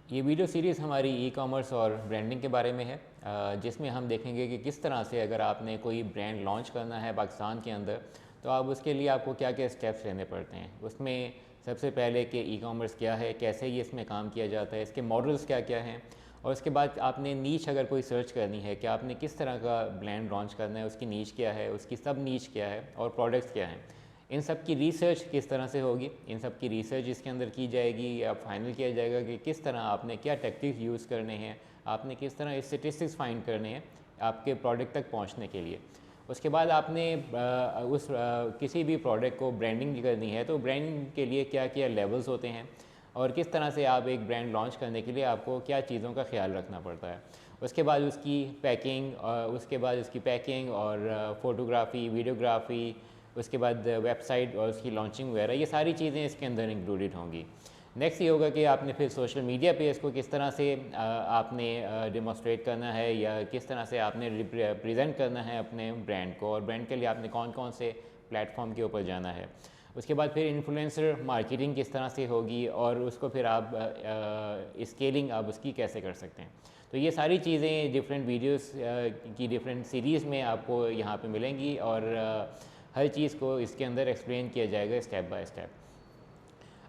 ये video series हमारी e commerce और ब्रांडिंग के बारे में है, जिसमें हम देखेंगे कि किस तरह से अगर आपने कोई ब्रांड लॉन्च करना है पाकिस्तान के अंदर, तो आप उसके लिए आपको क्या क्या स्टेप्स लेने पड़ते हैं। उसमें सबसे पहले कि ई कॉमर्स क्या है, कैसे ये इसमें काम किया जाता है, इसके मॉडल्स क्या क्या हैं, और उसके बाद आपने नीच अगर कोई सर्च करनी है कि आपने किस तरह का ब्रांड लॉन्च करना है, उसकी नीच क्या है, उसकी सब नीच क्या है और प्रोडक्ट्स क्या हैं। इन सब की रिसर्च किस तरह से होगी, इन सब की रिसर्च इसके अंदर की जाएगी या फाइनल किया जाएगा कि किस तरह आपने क्या टैक्टिक्स यूज़ करने हैं, आपने किस तरह स्टेटिस्टिक्स फाइंड करने हैं आपके प्रोडक्ट तक पहुंचने के लिए। उसके बाद आपने किसी भी प्रोडक्ट को ब्रांडिंग करनी है, तो ब्रांडिंग के लिए क्या क्या लेवल्स होते हैं और किस तरह से आप एक ब्रांड लॉन्च करने के लिए आपको क्या चीज़ों का ख्याल रखना पड़ता है। उसके बाद उसकी पैकिंग, और फ़ोटोग्राफ़ी, वीडियोग्राफ़ी, उसके बाद वेबसाइट और उसकी लॉन्चिंग वगैरह, ये सारी चीज़ें इसके अंदर इंक्लूडेड होंगी। नेक्स्ट ये होगा कि आपने फिर सोशल मीडिया पे इसको किस तरह से आपने डेमोस्ट्रेट करना है या किस तरह से आपने रिप्रेजेंट करना है अपने ब्रांड को, और ब्रांड के लिए आपने कौन कौन से प्लेटफॉर्म के ऊपर जाना है। उसके बाद फिर इन्फ्लुएंसर मार्केटिंग किस तरह से होगी और उसको फिर आप स्केलिंग आप उसकी कैसे कर सकते हैं। तो ये सारी चीज़ें डिफरेंट वीडियोस की डिफरेंट सीरीज़ में आपको यहाँ पे मिलेंगी, और हर चीज़ को इसके अंदर एक्सप्लेन किया जाएगा स्टेप बाय स्टेप।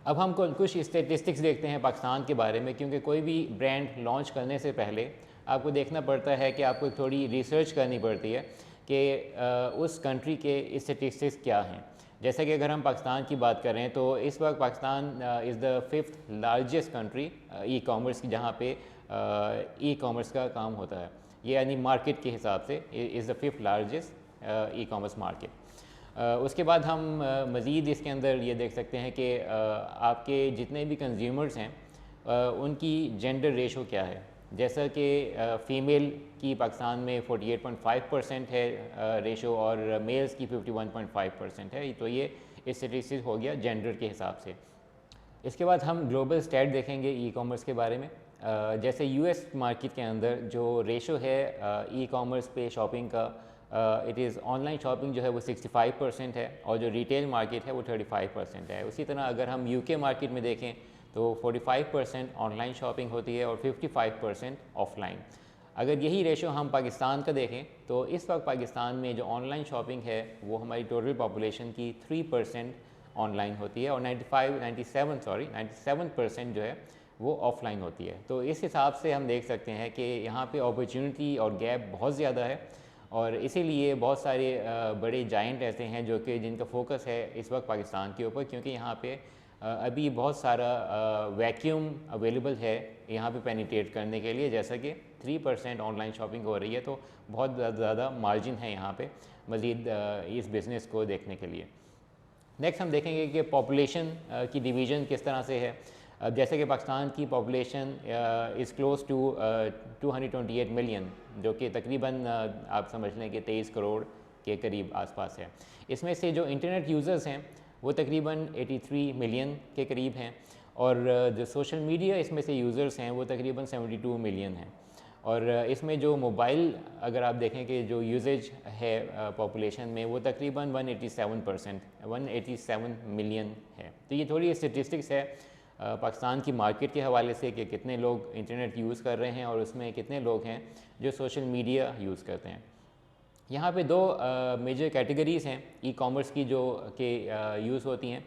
अब हम कुछ स्टेटिस्टिक्स देखते हैं पाकिस्तान के बारे में, क्योंकि कोई भी ब्रांड लॉन्च करने से पहले आपको देखना पड़ता है कि आपको थोड़ी रिसर्च करनी पड़ती है कि उस कंट्री के स्टेटिस्टिक्स क्या हैं। जैसे कि अगर हम पाकिस्तान की बात करें तो इस वक्त Pakistan is the 5th largest country e commerce की, जहाँ पे ई कॉमर्स का काम होता है। ये यानी मार्केट के हिसाब से is the 5th largest e commerce market. उसके बाद हम मज़ीद इसके अंदर ये देख सकते हैं कि आपके जितने भी कंज्यूमर्स हैं उनकी जेंडर रेशो क्या है। जैसा कि फ़ीमेल की पाकिस्तान में 48.5% है रेशो, और मेल्स की 51.5% है। तो ये स्टेटिस्टिक्स हो गया जेंडर के हिसाब से। इसके बाद हम ग्लोबल स्टैट देखेंगे ई कॉमर्स के बारे में। जैसे यूएस मार्केट के अंदर जो रेशो है ई कॉमर्स पे शॉपिंग का, इट इज़ ऑनलाइन शॉपिंग जो है वो 65% है, और जो रिटेल मार्केट है वो 35% है। उसी तरह अगर हम यूके मार्केट में देखें तो 45% ऑनलाइन शॉपिंग होती है और 55% ऑफलाइन। अगर यही रेशो हम पाकिस्तान का देखें तो इस वक्त पाकिस्तान में जो ऑनलाइन शॉपिंग है वो हमारी टोटल पॉपुलेशन की 3% ऑनलाइन होती है, और 97% जो है वो ऑफलाइन होती है। तो इस हिसाब से हम देख सकते हैं कि यहाँ पे अपॉर्चुनिटी और गैप बहुत ज़्यादा है, और इसीलिए बहुत सारे बड़े जाइंट ऐसे हैं जो कि जिनका फोकस है इस वक्त पाकिस्तान के ऊपर, क्योंकि यहाँ पे अभी बहुत सारा वैक्यूम अवेलेबल है यहाँ पे पेनिट्रेट करने के लिए। जैसा कि 3% ऑनलाइन शॉपिंग हो रही है, तो बहुत ज़्यादा मार्जिन है यहाँ पे मज़ीद इस बिज़नेस को देखने के लिए। नेक्स्ट हम देखेंगे कि पॉपुलेशन की डिवीज़न किस तरह से है। अब जैसे कि पाकिस्तान की population is close to 228 million, जो कि तकरीबन आप समझ लें कि 23 करोड़ के करीब आसपास है। इसमें से जो इंटरनेट यूज़र्स हैं वो तकरीबन 83 मिलियन के करीब हैं, और जो सोशल मीडिया इसमें से यूज़र्स हैं वो तकरीबन 72 मिलियन हैं। और इसमें जो मोबाइल अगर आप देखें कि जो यूजेज है पॉपुलेशन में वो तकरीबन 187 मिलियन है। तो ये थोड़ी स्टेटिस्टिक्स है पाकिस्तान की मार्केट के हवाले से कि कितने लोग इंटरनेट यूज़ कर रहे हैं और उसमें कितने लोग हैं जो सोशल मीडिया यूज़ करते हैं। यहाँ पे दो मेजर कैटेगरीज़ हैं ई कॉमर्स की जो कि यूज़ होती हैं।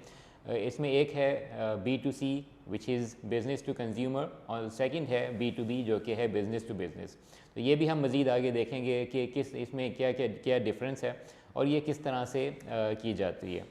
इसमें एक है B2C which is business to consumer, और सेकंड है B2B जो कि है बिज़नेस टू बिज़नेस। तो ये भी हम मज़ीद आगे देखेंगे कि किस इसमें क्या क्या क्या डिफरेंस है और ये किस तरह से की जाती है।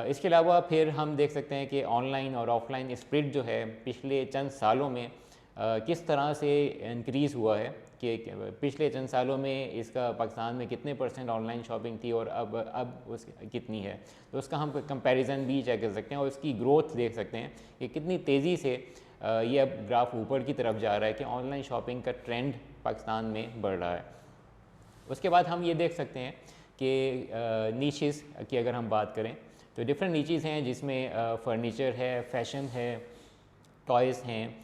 इसके अलावा फिर हम देख सकते हैं कि ऑनलाइन और ऑफलाइन स्प्लिट जो है पिछले चंद सालों में किस तरह से इंक्रीज़ हुआ है, कि पिछले चंद सालों में इसका पाकिस्तान में कितने % ऑनलाइन शॉपिंग थी और अब उस कितनी है। तो उसका हम कंपैरिजन भी चेक कर सकते हैं और उसकी ग्रोथ देख सकते हैं कि कितनी तेज़ी से ये अब ग्राफ ऊपर की तरफ जा रहा है कि ऑनलाइन शॉपिंग का ट्रेंड पाकिस्तान में बढ़ रहा है। उसके बाद हम ये देख सकते हैं कि नीचेस की अगर हम बात करें तो डिफरेंट नीचेस हैं, जिसमें फर्नीचर है, फैशन है, टॉयज़ हैं,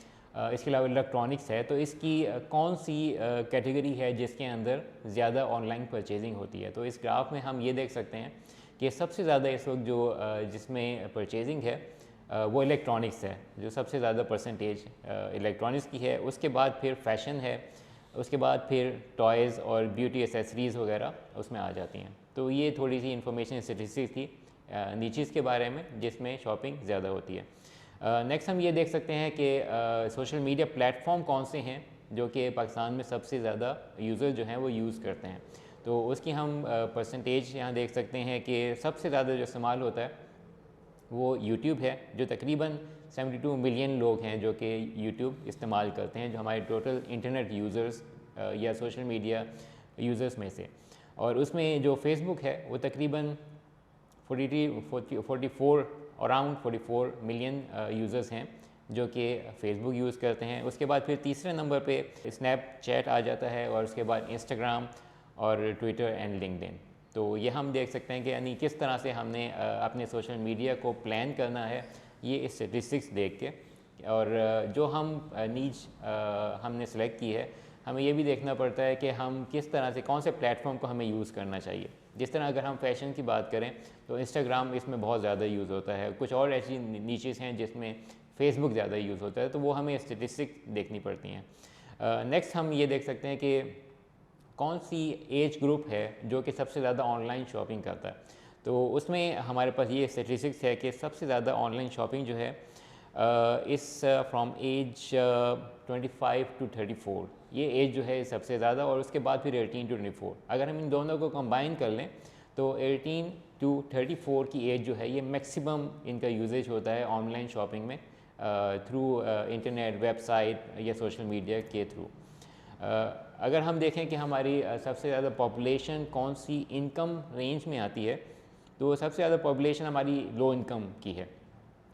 इसके अलावा इलेक्ट्रॉनिक्स है। तो इसकी कौन सी कैटेगरी है जिसके अंदर ज़्यादा ऑनलाइन परचेजिंग होती है। तो इस ग्राफ में हम ये देख सकते हैं कि सबसे ज़्यादा इस वक्त जो जिसमें परचेजिंग है वो इलेक्ट्रॉनिक्स है, जो सबसे ज़्यादा परसेंटेज इलेक्ट्रॉनिक्स की है। उसके बाद फिर फैशन है, उसके बाद फिर टॉयज़ और ब्यूटी एसेसरीज़ वगैरह उसमें आ जाती हैं। तो ये थोड़ी सी इंफॉर्मेशन स्टेटिस्टिक्स थी नीचीज़ के बारे में जिसमें शॉपिंग ज़्यादा होती है। नेक्स्ट हम ये देख सकते हैं कि सोशल मीडिया प्लेटफॉर्म कौन से हैं जो कि पाकिस्तान में सबसे ज़्यादा यूज़र जो हैं वो यूज़ करते हैं। तो उसकी हम परसेंटेज यहाँ देख सकते हैं कि सबसे ज़्यादा जो इस्तेमाल होता है वो यूट्यूब है, जो तकरीबन 72 मिलियन लोग हैं जो कि यूट्यूब इस्तेमाल करते हैं, जो हमारे टोटल इंटरनेट यूज़र्स या सोशल मीडिया यूज़र्स में से। और उसमें जो फेसबुक है वो तकरीबन 44 अराउंड 44 मिलियन यूज़र्स हैं जो कि फ़ेसबुक यूज़ करते हैं। उसके बाद फिर तीसरे नंबर पे स्नैपचैट आ जाता है और उसके बाद इंस्टाग्राम और ट्विटर एंड लिंक्डइन। तो ये हम देख सकते हैं कि यानी किस तरह से हमने अपने सोशल मीडिया को प्लान करना है ये स्टेटिस्टिक्स देख के। और जो हम नीच हमने सेलेक्ट की है, हमें ये भी देखना पड़ता है कि हम किस तरह से कौन से प्लेटफॉर्म को हमें यूज़ करना चाहिए। जिस तरह अगर हम फैशन की बात करें तो इंस्टाग्राम इसमें बहुत ज़्यादा यूज़ होता है, कुछ और ऐसी नीचेस हैं जिसमें फेसबुक ज़्यादा यूज़ होता है, तो वो हमें स्टेटिस्टिक्स देखनी पड़ती हैं। नेक्स्ट हम ये देख सकते हैं कि कौन सी एज ग्रुप है जो कि सबसे ज़्यादा ऑनलाइन शॉपिंग करता है। तो उसमें हमारे पास ये स्टेटिस्टिक्स है कि सबसे ज़्यादा ऑनलाइन शॉपिंग जो है इस फ्रॉम एज 25 to 34, ये एज जो है सबसे ज़्यादा, और उसके बाद फिर 18 to 24। अगर हम इन दोनों को कंबाइन कर लें तो 18 to 34 की एज जो है ये मैक्सिमम इनका यूजेज होता है ऑनलाइन शॉपिंग में थ्रू इंटरनेट, वेबसाइट या सोशल मीडिया के थ्रू। अगर हम देखें कि हमारी सबसे ज़्यादा पॉपुलेशन कौन सी इनकम रेंज में आती है, तो सबसे ज़्यादा पॉपुलेशन हमारी लो इनकम की है,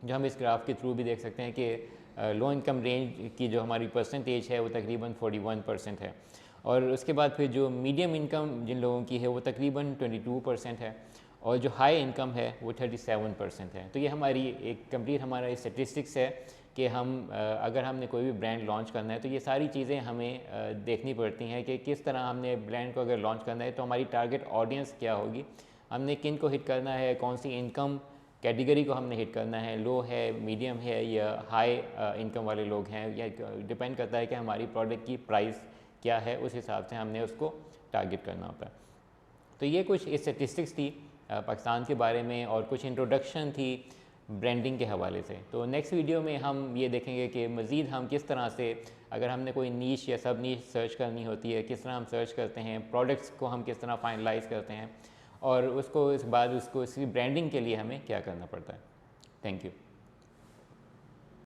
जो हम इस ग्राफ के थ्रू भी देख सकते हैं कि लो इनकम रेंज की जो हमारी परसेंटेज है वो तकरीबन 41% है। और उसके बाद फिर जो मीडियम इनकम जिन लोगों की है वो तकरीबन 22% है, और जो हाई इनकम है वो 37% है। तो ये हमारी एक कंप्लीट हमारा स्टेटिस्टिक्स है कि हम अगर हमने कोई भी ब्रांड लॉन्च करना है तो ये सारी चीज़ें हमें देखनी पड़ती हैं कि किस तरह हमने ब्रांड को अगर लॉन्च करना है तो हमारी टारगेट ऑडियंस क्या होगी, हमने किन को हिट करना है, कौन सी इनकम कैटेगरी को हमने हिट करना है, लो है, मीडियम है या हाई इनकम वाले लोग हैं, या डिपेंड करता है कि हमारी प्रोडक्ट की प्राइस क्या है, उस हिसाब से हमने उसको टारगेट करना होता है। तो ये कुछ स्टेटिस्टिक्स थी पाकिस्तान के बारे में और कुछ इंट्रोडक्शन थी ब्रांडिंग के हवाले से। तो नेक्स्ट वीडियो में हम ये देखेंगे कि मज़ीद हम किस तरह से अगर हमने कोई नीश या सब नीश सर्च करनी होती है, किस तरह हम सर्च करते हैं, प्रोडक्ट्स को हम किस तरह फाइनलाइज करते हैं, और उसको इस बाद उसको इसकी ब्रांडिंग के लिए हमें क्या करना पड़ता है। Thank you.